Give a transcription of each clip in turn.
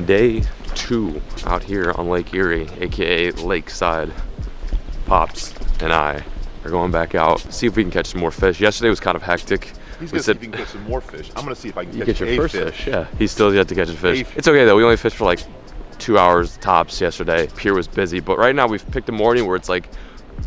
Day 2 out here on Lake Erie, aka Lakeside. Pops and I are going back out, see if we can catch some more fish. Yesterday was kind of hectic. He's gonna see if he can catch some more fish. I'm gonna see if I can catch your first fish. Yeah, he's still yet to catch a fish. A fish. It's okay though. We only fished for like 2 hours tops yesterday. Pier was busy, but right now we've picked a morning where it's like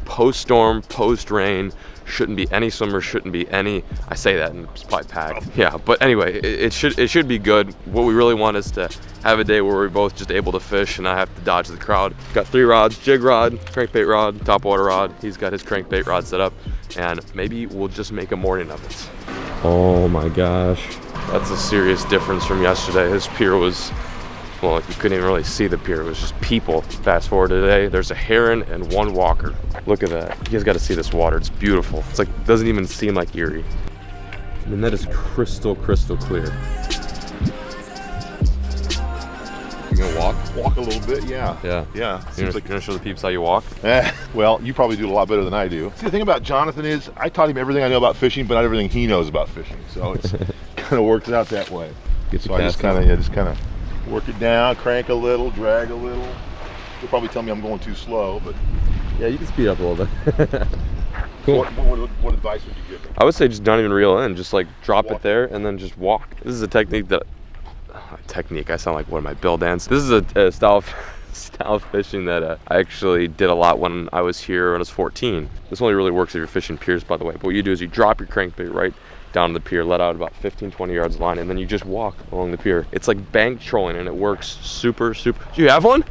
post-storm, post-rain. Shouldn't be any swimmers, shouldn't be any. I say that and it's probably packed. Yeah, but anyway, it should be good. What we really want is to have a day where we're both just able to fish and not have to dodge the crowd. Got 3 rods: jig rod, crankbait rod, topwater rod. He's got his crankbait rod set up, and maybe we'll just make a morning of it. Oh my gosh, that's a serious difference from yesterday. This pier was, well, you couldn't even really see the pier. It was just people. Fast forward to today, there's a heron and 1 walker. Look at that. You guys got to see this water. It's beautiful. It's like, doesn't even seem like Erie. I mean, that is crystal clear. You gonna walk? Walk a little bit, yeah. Yeah. Seems like you're gonna show the peeps how you walk? Well, you probably do it a lot better than I do. See, the thing about Jonathan is, I taught him everything I know about fishing, but not everything he knows about fishing. So it's kind of works out that way. So I just kind of work it down, crank a little, drag a little. You'll probably tell me I'm going too slow, but yeah, you can speed up a little bit. Cool. What advice would you give me? I would say just don't even reel in. Just like drop it there and then just walk. This is a technique that, I sound like one of my Bill Dance. This is a style of fishing that I actually did a lot when I was here when I was 14. This only really works if you're fishing piers, by the way. But what you do is you drop your crankbait right down to the pier, let out about 15-20 yards of line, and then you just walk along the pier. It's like bank trolling, and it works super. Do you have one?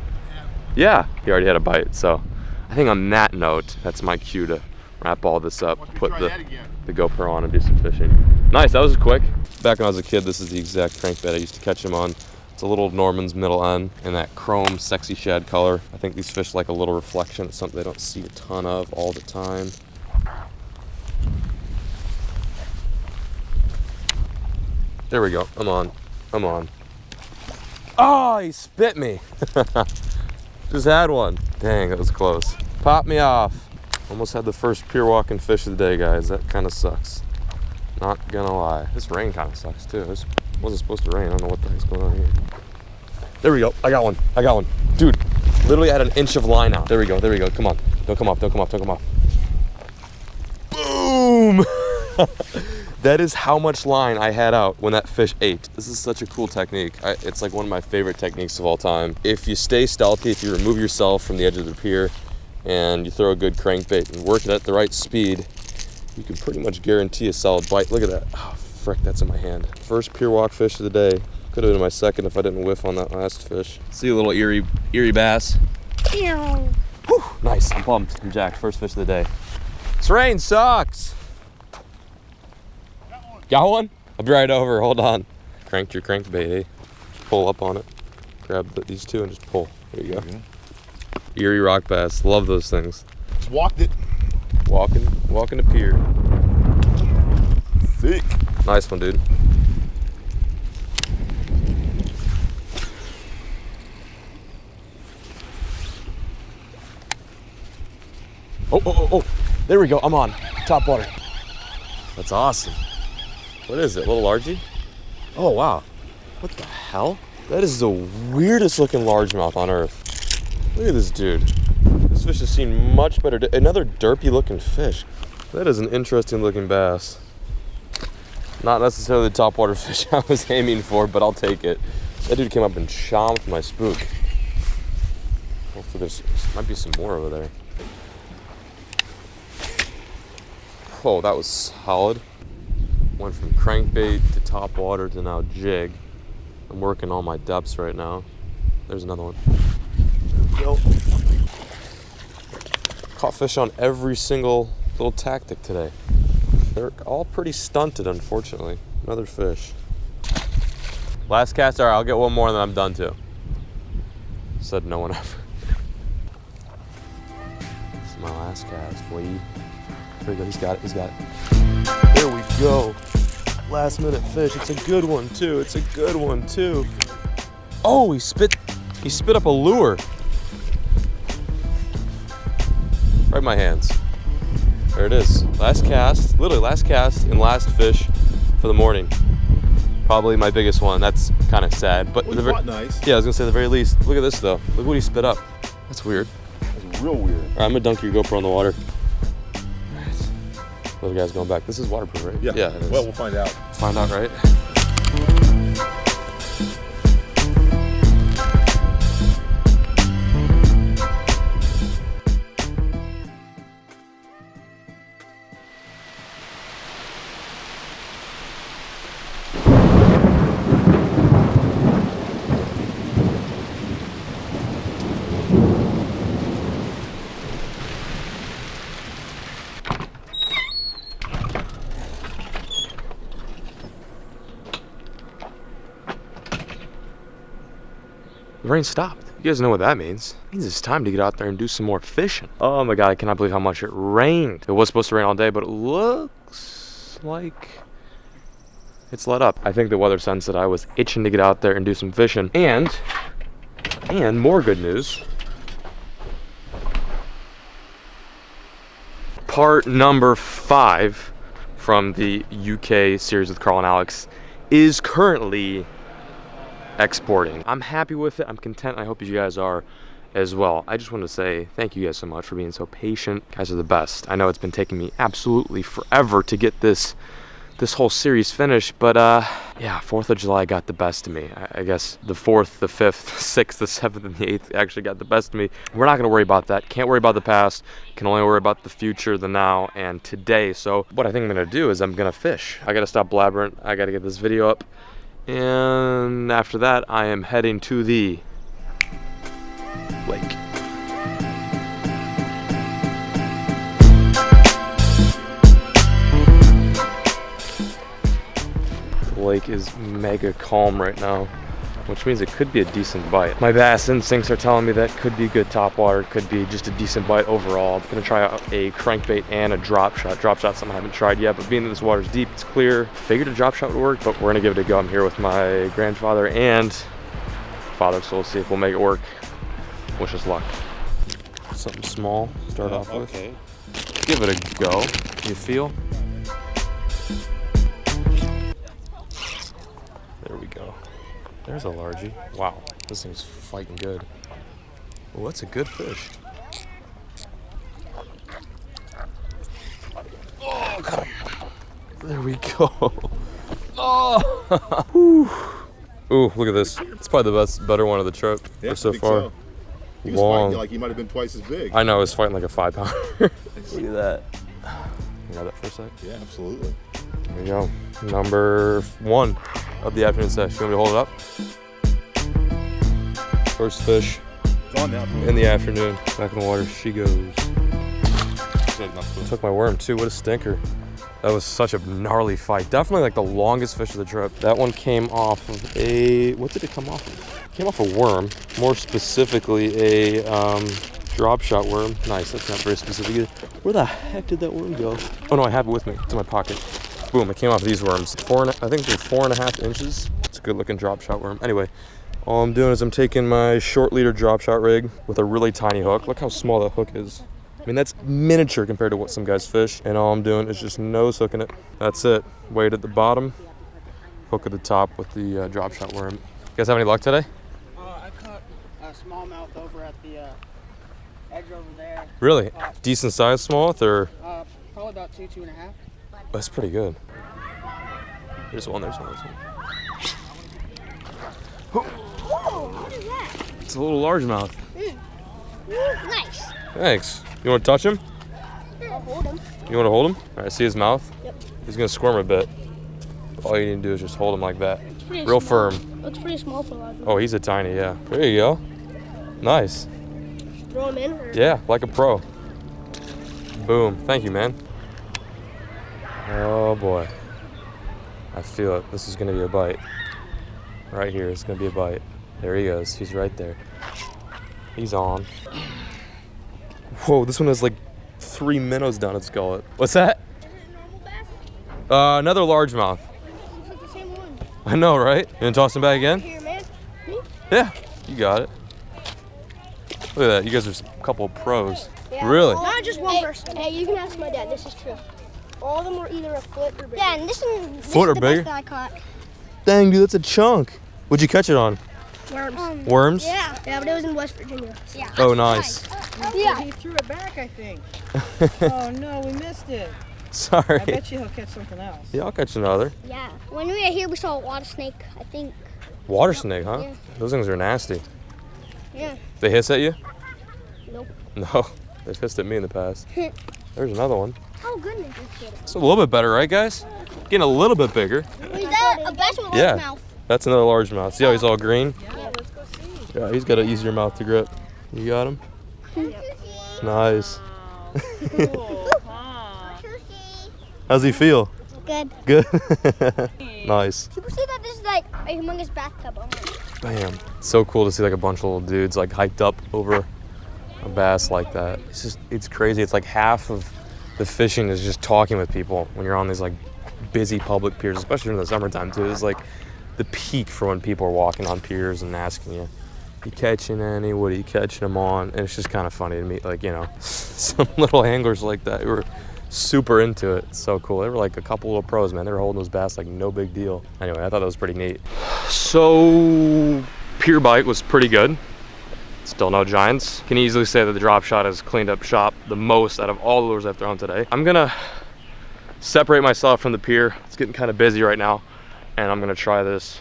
Yeah, he already had a bite. So I think on that note, that's my cue to wrap all this up, put the GoPro on and do some fishing. Nice, that was quick. Back when I was a kid, this is the exact crankbait I used to catch him on. It's a little Norman's middle end in that chrome sexy shad color. I think these fish like a little reflection. It's something they don't see a ton of all the time. There we go, I'm on. Oh, he spit me. Just had one. Dang, that was close. Popped me off. Almost had the first pier walking fish of the day, guys. That kind of sucks. Not gonna lie. This rain kind of sucks too. This wasn't supposed to rain. I don't know what the heck's going on here. There we go. I got one. Dude, literally had an inch of line out. There we go. Come on. Don't come off. Boom! That is how much line I had out when that fish ate. This is such a cool technique. It's like one of my favorite techniques of all time. If you stay stealthy, if you remove yourself from the edge of the pier and you throw a good crankbait and work it at the right speed, you can pretty much guarantee a solid bite. Look at that. Oh, frick, that's in my hand. First pier walk fish of the day. Could have been my second if I didn't whiff on that last fish. See a little Erie bass. Whew, nice, I'm pumped. I'm jacked. First fish of the day. This rain sucks. Got one? I'll be right over, hold on. Cranked your crankbait, eh? Just pull up on it. Grab these two and just pull. There you go. Erie rock bass, love those things. Just walked it. Walking the pier. Thick. Nice one, dude. Oh. There we go, I'm on. Top water. That's awesome. What is it, a little largie? Oh, wow. What the hell? That is the weirdest looking largemouth on earth. Look at this dude. This fish has seen much better. Another derpy looking fish. That is an interesting looking bass. Not necessarily the topwater fish I was aiming for, but I'll take it. That dude came up and chomped my spook. Hopefully there might be some more over there. Oh, that was solid. Went from crankbait to topwater to now jig. I'm working all my depths right now. There's another one. There we go. Caught fish on every single little tactic today. They're all pretty stunted, unfortunately. Another fish. Last cast, all right, I'll get one more and then I'm done too. Said no one ever. This is my last cast, boy. There we go, he's got it. There we go. Last minute fish. It's a good one too. Oh, he spit up a lure. Right in my hands. There it is. Last cast, literally last cast and last fish for the morning. Probably my biggest one. That's kind of sad. But Well, caught nice. yeah, I was gonna say the very least. Look at this though. Look what he spit up. That's weird. That's real weird. All right, I'm gonna dunk your GoPro in the water. Nice. Little guy's going back. This is waterproof, right? Yeah. Yeah, it is. Well, we'll find out. Find out, right? The rain stopped. You guys know what that means. It means it's time to get out there and do some more fishing. Oh my God, I cannot believe how much it rained. It was supposed to rain all day, but it looks like it's let up. I think the weather sense that I was itching to get out there and do some fishing. And more good news. Part number 5 from the UK series with Carl and Alex is currently exporting. I'm happy with it. I'm content. I hope you guys are as well. I just want to say thank you guys so much for being so patient. You guys are the best. I know it's been taking me absolutely forever to get this whole series finished, but yeah, 4th of July got the best of me. I guess the 4th, the 5th, the 6th, the 7th, and the 8th actually got the best of me. We're not going to worry about that. Can't worry about the past. Can only worry about the future, the now, and today. So what I think I'm going to do is I'm going to fish. I got to stop blabbering. I got to get this video up. And after that, I am heading to the lake. The lake is mega calm right now, which means it could be a decent bite. My bass instincts are telling me that could be good topwater, could be just a decent bite overall. I'm gonna try out a crankbait and a drop shot. Drop shot's something I haven't tried yet, but being that this water's deep, it's clear. Figured a drop shot would work, but we're gonna give it a go. I'm here with my grandfather and father, so we'll see if we'll make it work. Wish us luck. Something small, start off with. Okay. Give it a go. You feel? There we go. There's a largie. Wow, this thing's fighting good. Oh, that's a good fish. Oh, got him. There we go. Oh! Ooh, look at this. It's probably the better one of the trip so far. So. He was Long. fighting like he might have been twice as big. I know, it was fighting like a 5-pounder. Look at that. You got that for a sec? Yeah, absolutely. There we go. Number 1 of the afternoon session. You want me to hold it up? First fish It's on now. in the afternoon. Back in the water she goes. Took my worm too. What a stinker. That was such a gnarly fight. Definitely like the longest fish of the trip. That one came off of a, what did it come off of? It came off a worm. More specifically a drop shot worm. Nice, that's not very specific either. Where the heck did that worm go? Oh no, I have it with me. It's in my pocket. Boom, it came off of these worms. I think they're 4.5 inches. It's a good looking drop shot worm. Anyway, all I'm doing is I'm taking my short leader drop shot rig with a really tiny hook. Look how small that hook is. I mean, that's miniature compared to what some guys fish. And all I'm doing is just nose hooking it. That's it. Weight at the bottom, hook at the top with the drop shot worm. You guys have any luck today? I caught a smallmouth over at the edge over there. Really? Decent size smallmouth or? Probably about 2.5. That's pretty good. There's one, there's one. Whoa, what is that? It's a little largemouth. Nice. Thanks. You want to touch him? I'll hold him. You want to hold him? All right, see his mouth? Yep. He's going to squirm a bit. All you need to do is just hold him like that. Pretty Real small. firm. Looks pretty small for a large. Oh, he's a tiny, yeah. There you go. Nice. Throw him in? Or? Yeah, like a pro. Boom. Thank you, man. Oh, boy. I feel it. This is going to be a bite. Right here, it's going to be a bite. There he goes. He's right there. He's on. Whoa, this one has like 3 minnows down its gullet. What's that? Is it a normal bass? Another largemouth. Looks like the same one. I know, right? You gonna toss him back again? Here, man. Me? Yeah, you got it. Look at that. You guys are a couple of pros. Yeah. Really? Not just one person. Hey, you can ask my dad. This is true. All of them were either a foot or bigger. Yeah, and this one. Foot or bigger? That I caught. Dang, dude, that's a chunk. What'd you catch it on? Worms. Worms? Yeah. Yeah, but it was in West Virginia. Yeah. Oh, nice. Yeah. He threw it back, I think. Oh no, we missed it. Sorry. I bet you he'll catch something else. Yeah, I'll catch another. Yeah. When we were here, we saw a water snake, I think. Water snake, huh? Yeah. Those things are nasty. Yeah. They hiss at you? Nope. No, they've hissed at me in the past. There's another one. Oh, goodness. It's a little bit better, right, guys? Getting a little bit bigger. Is that a bass with a Yeah. largemouth? That's another largemouth. See how he's all green? Yeah, let's go see. Yeah, he's got an easier mouth to grip. You got him? Nice. Cool, huh? How's he feel? Good. Good? Nice. People say that this is like a humongous bathtub. Oh my. Bam. So cool to see like a bunch of little dudes like hiked up over a bass like that. It's crazy. It's like half of the fishing is just talking with people when you're on these like busy public piers, especially during the summertime too. It's like the peak for when people are walking on piers and asking you catching any? What are you catching them on? And it's just kind of funny to meet like, you know, some little anglers like that who were super into it. It's so cool. They were like a couple little pros, man. They were holding those bass like no big deal. Anyway, I thought that was pretty neat. So pier bite was pretty good. Still no giants. Can easily say that the drop shot has cleaned up shop the most out of all the lures I've thrown today. I'm gonna separate myself from the pier. It's getting kind of busy right now, and I'm gonna try this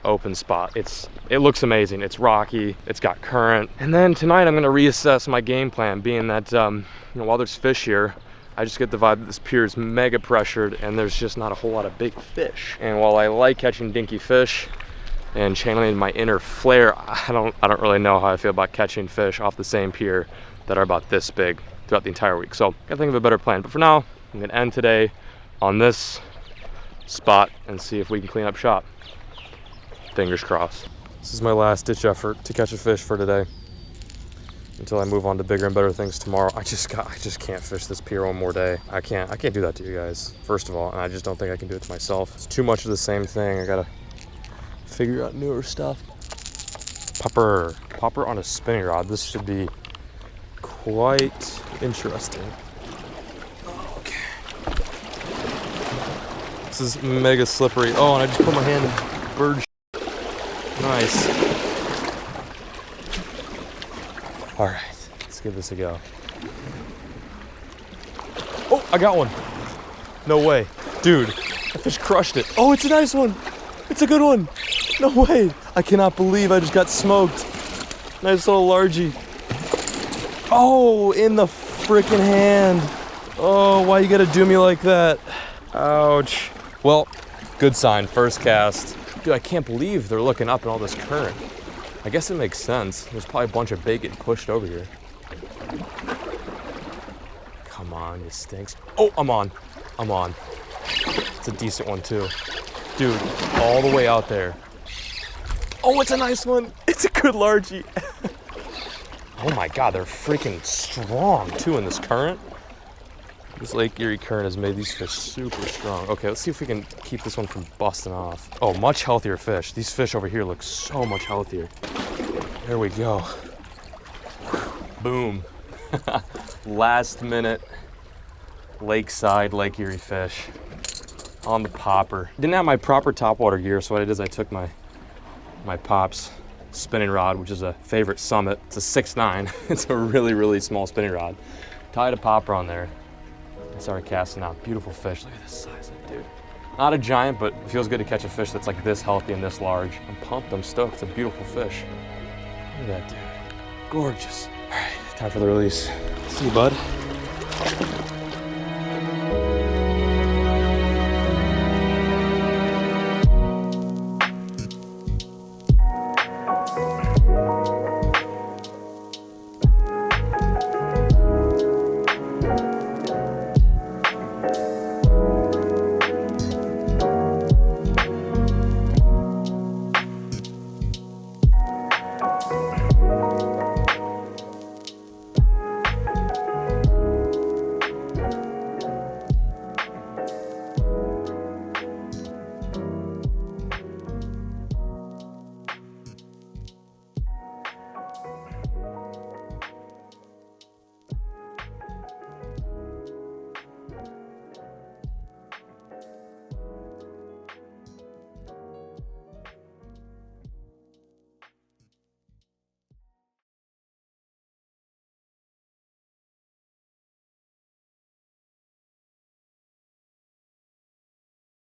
open spot. It looks amazing. It's rocky, it's got current. And then tonight I'm gonna reassess my game plan, being that you know, while there's fish here, I just get the vibe that this pier is mega pressured and there's just not a whole lot of big fish. And while I like catching dinky fish and channeling my inner flair, I don't really know how I feel about catching fish off the same pier that are about this big throughout the entire week. So I gotta think of a better plan. But for now, I'm gonna end today on this spot and see if we can clean up shop. Fingers crossed. This is my last ditch effort to catch a fish for today until I move on to bigger and better things tomorrow. I just can't fish this pier one more day. I can't do that to you guys, first of all, and I just don't think I can do it to myself. It's too much of the same thing. I gotta figure out newer stuff. Popper on a spinning rod. This should be quite interesting. Okay. This is mega slippery. Oh, and I just put my hand in bird. Nice. All right, let's give this a go. Oh, I got one. No way. Dude, that fish crushed it. Oh, it's a nice one. It's a good one. No way. I cannot believe I just got smoked. Nice little largie. Oh, in the freaking hand. Oh, why you gotta do me like that? Ouch. Well, good sign, first cast. Dude, I can't believe they're looking up in all this current. I guess it makes sense. There's probably a bunch of bait getting pushed over here. Come on, you stinks. Oh, I'm on. It's a decent one too. Dude, all the way out there. Oh, it's a nice one. It's a good largie. Oh my God, they're freaking strong too in this current. This Lake Erie current has made these fish super strong. Okay, let's see if we can keep this one from busting off. Oh, much healthier fish. These fish over here look so much healthier. There we go. Boom. Last minute lakeside Lake Erie fish on the popper. Didn't have my proper topwater gear, so what I did is I took my Pop's spinning rod, which is a favorite Summit. It's a 6'9". It's a really, really small spinning rod. Tied a popper on there. Started casting out. Beautiful fish. Look at the size of it, dude. Not a giant, but it feels good to catch a fish that's like this healthy and this large. I'm pumped. I'm stoked. It's a beautiful fish. Look at that, dude. Gorgeous. All right, time for the release. See you, bud.